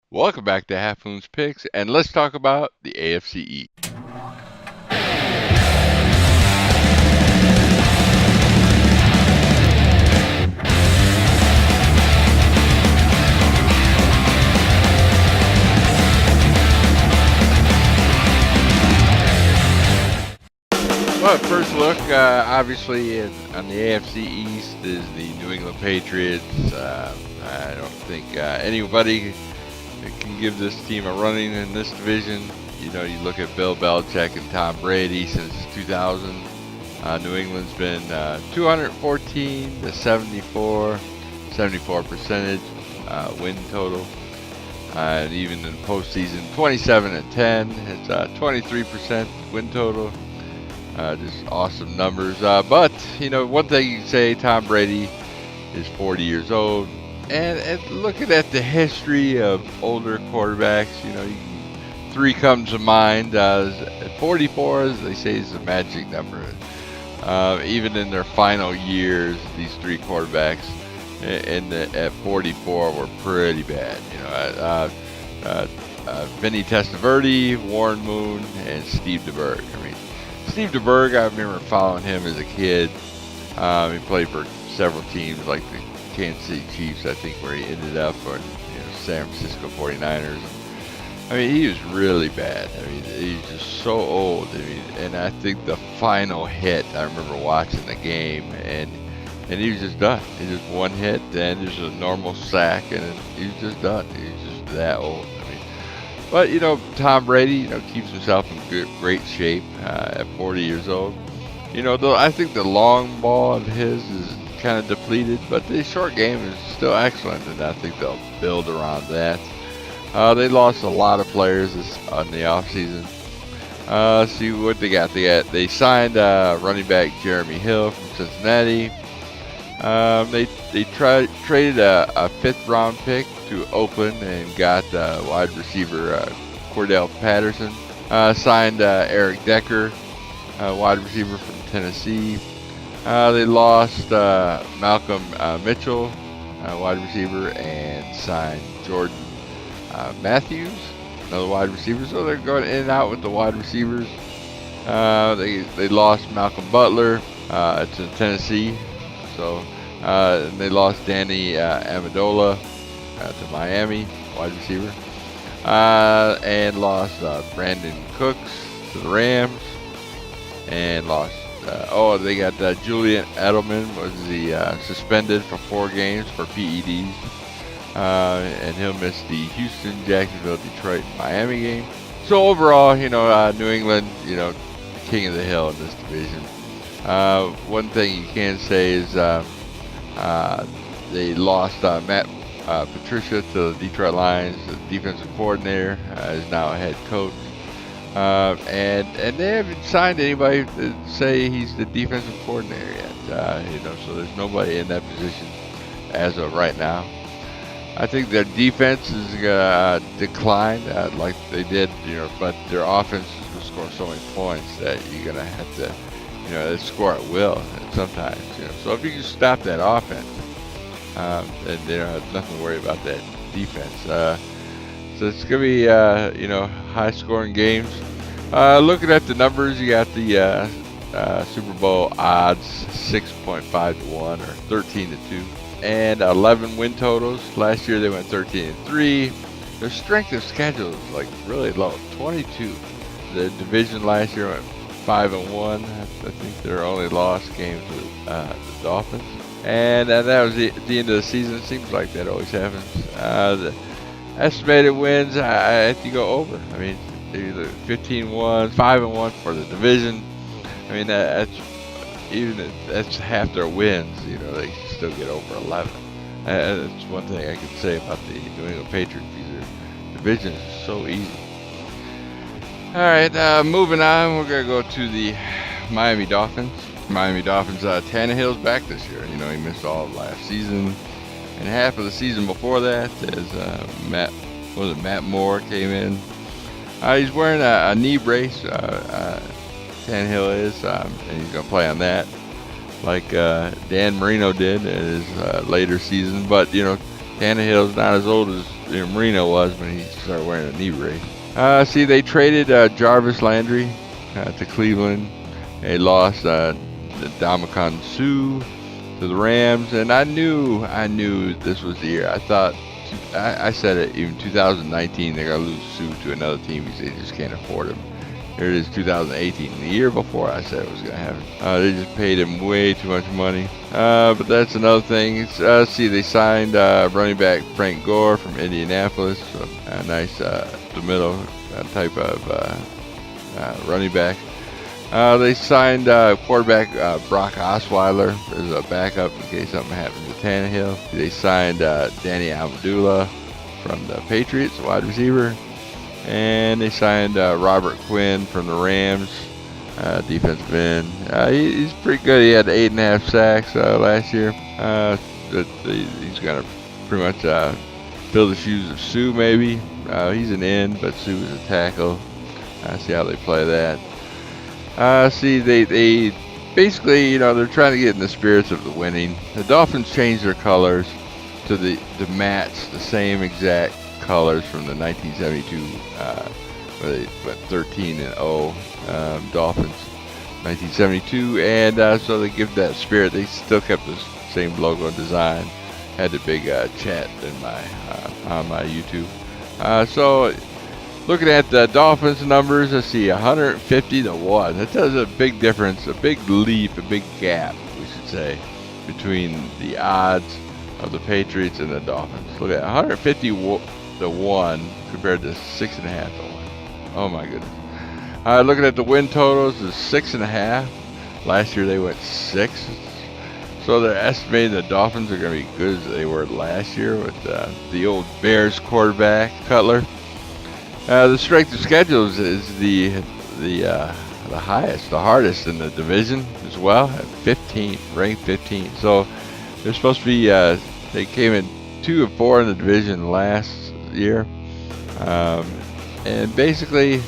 Welcome back to Half Moon's Picks, and let's talk about the AFC East. Well, first look, obviously, on the AFC East is the New England Patriots. I don't think anybody can give this team a running in this division. You know, you look at Bill Belichick and Tom Brady since 2000. New England's been 214 to 74 percentage win total. And even in postseason, 27 and 10. It's 23% win total. Just awesome numbers. But, you know, one thing you can say, Tom Brady is 40 years old. And looking at the history of older quarterbacks, you know, three comes to mind. 44, as they say, is the magic number. Even in their final years, these three quarterbacks at 44 were pretty bad. You know, Vinny Testaverde, Warren Moon, and Steve DeBerg. I mean, Steve DeBerg, I remember following him as a kid. He played for several teams like the Kansas City Chiefs, I think, where he ended up, or San Francisco 49ers. I mean, he was really bad. I mean, he's just so old. I mean, and I think the final hit, I remember watching the game, and he was just done. He just one hit, then just a normal sack, and he was just done. He's just that old. I mean, but you know, Tom Brady, you know, keeps himself in great shape at 40 years old. You know, though, I think the long ball of his is kind of depleted, but the short game is still excellent, and I think they'll build around that. They lost a lot of players on the offseason. See what they got. They signed running back Jeremy Hill from Cincinnati. They traded a fifth-round pick to Oakland and got wide receiver Cordell Patterson. Signed Eric Decker, wide receiver from Tennessee. They lost Malcolm Mitchell, wide receiver, and signed Jordan Matthews, another wide receiver. So they're going in and out with the wide receivers. They lost Malcolm Butler to Tennessee. So and they lost Danny Amendola to Miami, wide receiver. And lost Brandon Cooks to the Rams. And lost. They got Julian Edelman was the suspended for 4 games for PEDs. And he'll miss the Houston, Jacksonville, Detroit, Miami game. So overall, you know, New England, you know, king of the hill in this division. One thing you can say is they lost Matt Patricia to the Detroit Lions. The defensive coordinator is now a head coach. And they haven't signed anybody to say he's the defensive coordinator yet. You know, so there's nobody in that position as of right now. I think their defense is gonna decline like they did, you know, but their offense is gonna score so many points that you're gonna have to, you know, they score at will sometimes. You know, so if you can stop that offense, then they don't have nothing to worry about that defense. So it's gonna be, you know, high-scoring games. Looking at the numbers, you got the Super Bowl odds 6.5 to 1 or 13 to 2. And 11 win totals. Last year they went 13-3. Their strength of schedule is like really low, 22. The division last year went 5-1. I think their only loss came to the Dolphins. And that was the end of the season. It seems like that always happens. The estimated wins, I have to go over. I mean, either 15-1, 5-1 for the division. I mean, that's half their wins. You know, they still get over 11. That's one thing I can say about the New England Patriots. Their division is so easy. All right, moving on, we're gonna go to the Miami Dolphins. Miami Dolphins. Tannehill's back this year. You know, he missed all of last season and half of the season before that. As Matt Moore came in. He's wearing a knee brace. Tannehill is, and he's gonna play on that, like Dan Marino did in his later season. But you know, Tannehill's not as old as Marino was when he started wearing a knee brace. See, they traded Jarvis Landry to Cleveland. They lost Ndamukong Suh to the Rams, and I knew this was the year. I said it even 2019 they're gonna lose Suh to another team because they just can't afford him. Here it is, 2018. The year before I said it was gonna happen. They just paid him way too much money. But that's another thing. See, they signed running back Frank Gore from Indianapolis, so a nice the middle type of running back. They signed quarterback Brock Osweiler as a backup in case something happens to Tannehill. They signed Danny Amendola from the Patriots, wide receiver. And they signed Robert Quinn from the Rams, defensive end. He's pretty good. He had 8.5 sacks last year. He's going to pretty much fill the shoes of Suh, maybe. He's an end, but Suh is a tackle. See how they play that. See, they basically, they're trying to get in the spirits of the winning. The Dolphins changed their colors to match the same exact colors from the 1972 where they went 13-0 Dolphins 1972, and so they give that spirit. They still kept the same logo design. Had the big chat in on my YouTube. So looking at the Dolphins numbers, I see 150-1. That does a big difference, a big leap, a big gap, we should say, between the odds of the Patriots and the Dolphins. Look at 150-1 compared to 6.5-1. Oh my goodness. Looking at the win totals, is 6.5. Last year they went 6. So they're estimating the Dolphins are going to be good as they were last year with the old Bears quarterback Cutler. The strength of schedules is the highest, the hardest in the division as well, at 15, ranked 15. So they're supposed to be. They came in 2-4 in the division last year, and basically,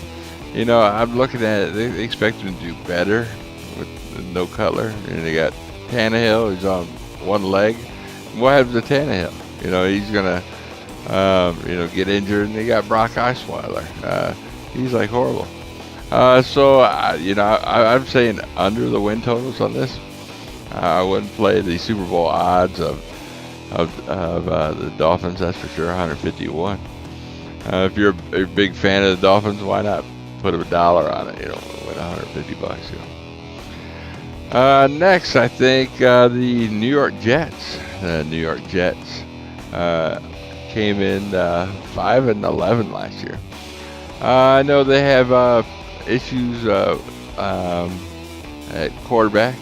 I'm looking at it. They expect them to do better with no Cutler, and they got Tannehill, who's on one leg. What happens to Tannehill? He's gonna get injured, and they got Brock Osweiler. He's like horrible. So I'm saying under the win totals on this. I wouldn't play the Super Bowl odds of the Dolphins, that's for sure. 151. If you're a big fan of the Dolphins, why not put $1 on it? Win $150. Next, I think the New York Jets. The New York Jets came in 5-11 last year. I know they have issues at quarterback.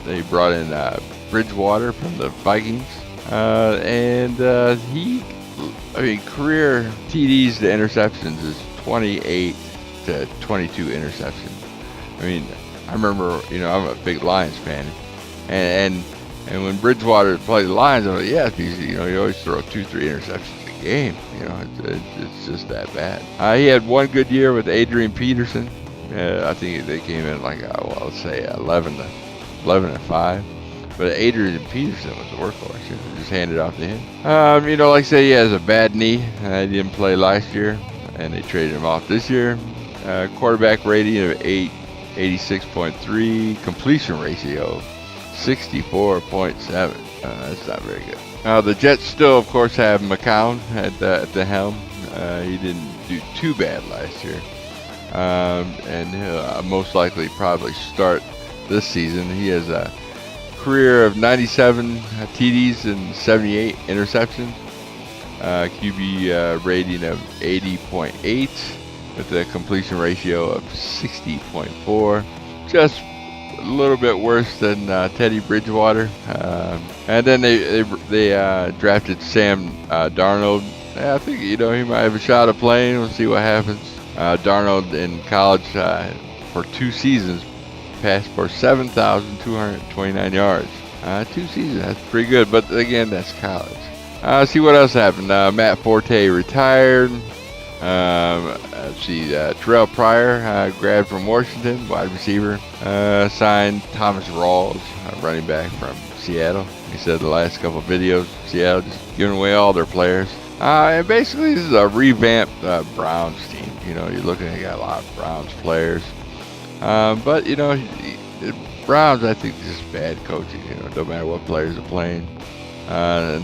They brought in Bridgewater from the Vikings, and career TDs to interceptions is 28 to 22 interceptions. I remember, I'm a big Lions fan, and when Bridgewater played the Lions, I was like, yeah, because he always throw 2-3 interceptions a game. It's just that bad. He had one good year with Adrian Peterson. I think they came in like let's say 11-5. But Adrian Peterson was the workhorse. Just handed off to him. Like I say, he has a bad knee. He didn't play last year, and they traded him off this year. Quarterback rating of 86.3. Completion ratio 64.7. That's not very good. The Jets still, of course, have McCown at the helm. He didn't do too bad last year, and he'll most likely probably start this season. He has a career of 97 TDs and 78 interceptions. QB rating of 80.8 with a completion ratio of 60.4. Just a little bit worse than Teddy Bridgewater. And then they drafted Sam Darnold. I think he might have a shot of playing. We'll see what happens. Darnold in college for 2 seasons passed for 7,229 yards. 2 seasons, that's pretty good. But again, that's college. See what else happened. Matt Forte retired. Terrell Pryor, grad from Washington, wide receiver. Signed Thomas Rawls, running back from Seattle. He said the last couple of videos, Seattle just giving away all their players. And basically, this is a revamped Browns team. You know, you're looking at a lot of Browns players. But, you know, the Browns, I think, is just bad coaching. You know, no matter what players are playing. But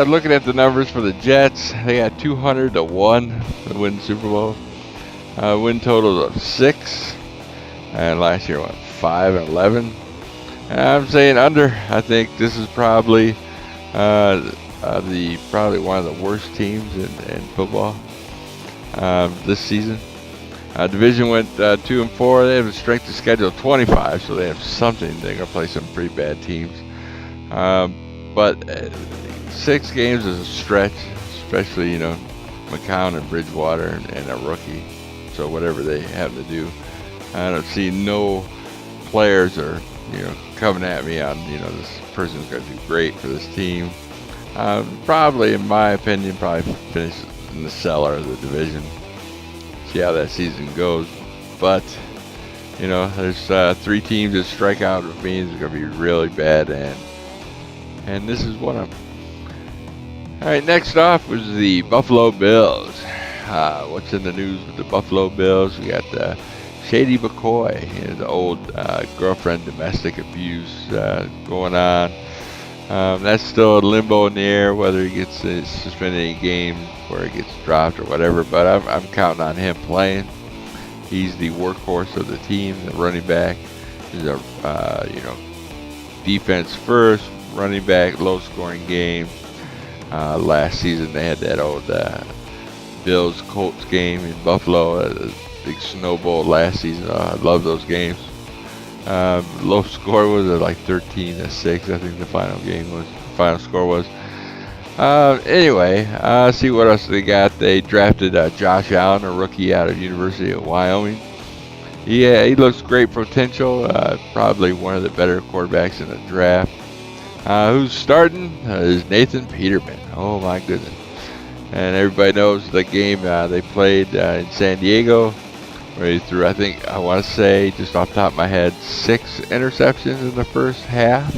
looking at the numbers for the Jets, they got 200 to 1 to win the Super Bowl. Win total of 6. And last year went 5 and 11. And I'm saying under. I think this is probably probably one of the worst teams in football this season. Division went 2 and 4. They have a strength of schedule of 25, so they have something. They're gonna play some pretty bad teams. But 6 games is a stretch, especially, you know, McCown and Bridgewater and a rookie. So whatever they have to do, I don't see no players are, you know, coming at me on, you know, this person's going to do great for this team. Probably, in my opinion, probably finish in the cellar of the division. See how that season goes. But, you know, there's 3 teams that strike out with me. It's going to be really bad, and this is one of them. All right, next off was the Buffalo Bills. What's in the news with the Buffalo Bills? We got Shady McCoy, you know, the old girlfriend domestic abuse going on. That's still in limbo in the air, whether he gets suspended any game or he gets dropped or whatever. But I'm counting on him playing. He's the workhorse of the team, the running back. He's a you know, defense first, running back, low scoring game. Last season they had that old Bills Colts game in Buffalo, a big snowball last season. I love those games. Low score was like 13-6. I think the final score was. Anyway, see what else they got. They drafted Josh Allen, a rookie out of University of Wyoming. Yeah, he looks great potential. Probably one of the better quarterbacks in the draft. Who's starting is Nathan Peterman. Oh my goodness. And everybody knows the game they played in San Diego, where he threw, I want to say, just off the top of my head, 6 interceptions in the first half.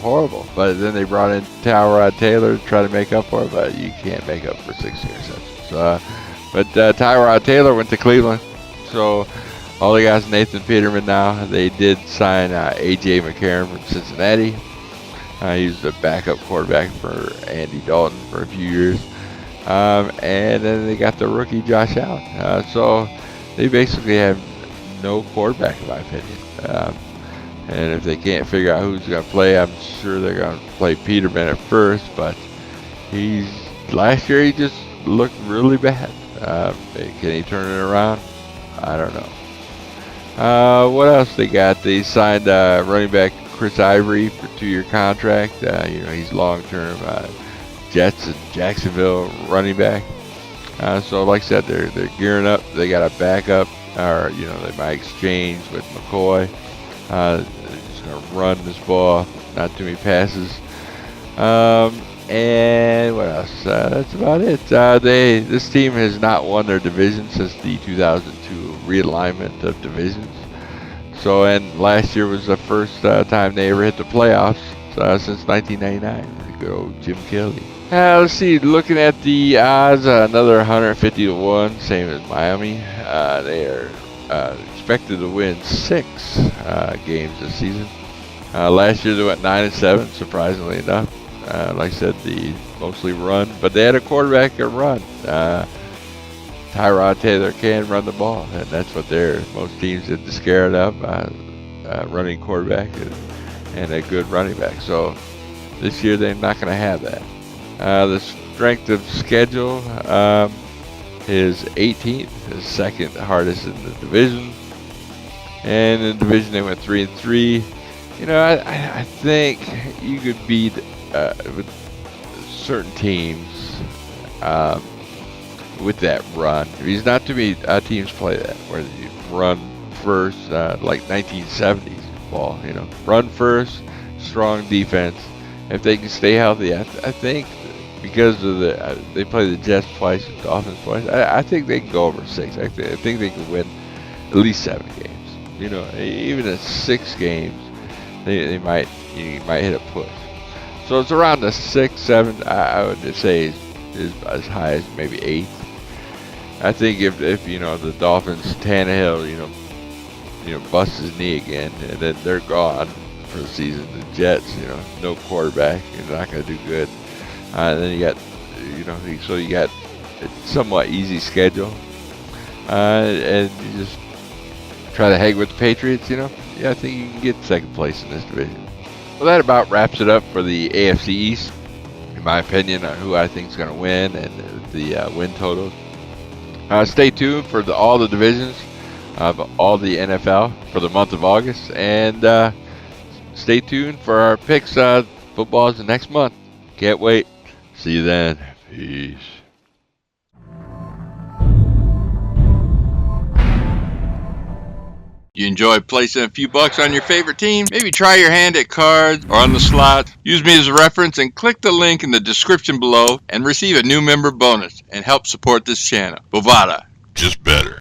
Horrible. But then they brought in Tyrod Taylor to try to make up for it, but you can't make up for 6 interceptions. But Tyrod Taylor went to Cleveland, so all they got is Nathan Peterman now. They did sign A.J. McCarron from Cincinnati. He was the backup quarterback for Andy Dalton for a few years. And then they got the rookie Josh Allen. So they basically have no quarterback, in my opinion. And if they can't figure out who's going to play, I'm sure they're going to play Peterman at first. But last year he just looked really bad. Can he turn it around? I don't know. What else they got? They signed running back Chris Ivory for a 2-year contract. You know, he's long-term Jets and Jacksonville running back. So like I said, they're gearing up. They got a backup, or you know, they might exchange with McCoy. They're just gonna run this ball, not too many passes. And what else? That's about it. This team has not won their division since the 2002 realignment of divisions. So, and last year was the first time they ever hit the playoffs since 1999. Good old Jim Kelly. Let's see. Looking at the odds, another 150 to 1, same as Miami. They are expected to win 6 games this season. Last year they went 9-7, surprisingly enough. Like I said, the mostly run, but they had a quarterback that run. Tyrod Taylor can run the ball, and that's what most teams are scared of, running quarterback and a good running back. So this year they're not going to have that. The strength of schedule is 18th, the second hardest in the division. And in the division they went 3-3. You know, I think you could beat with certain teams with that run. There's not too many teams play that, where you run first, like 1970s ball. You know, run first, strong defense. If they can stay healthy, I think because of they play the Jets twice, the Dolphins twice. I think they can go over 6. I think they can win at least 7 games. You know, even at 6 games, you might hit a push. So it's around the 6, 7. I would just say is as high as maybe 8. I think if the Dolphins, Tannehill, busts his knee again, and then they're gone for the season. The Jets, no quarterback, you're not going to do good. Then you got, so you got a somewhat easy schedule, and you just try to hang with the Patriots. Yeah, I think you can get second place in this division. Well, that about wraps it up for the AFC East, in my opinion, on who I think is going to win and the win totals. Stay tuned for all the divisions of all the NFL for the month of August, and stay tuned for our picks. Football is the next month. Can't wait. See you then. Peace. You enjoy placing a few bucks on your favorite team? Maybe try your hand at cards or on the slot. Use me as a reference and click the link in the description below and receive a new member bonus and help support this channel. Bovada, just better.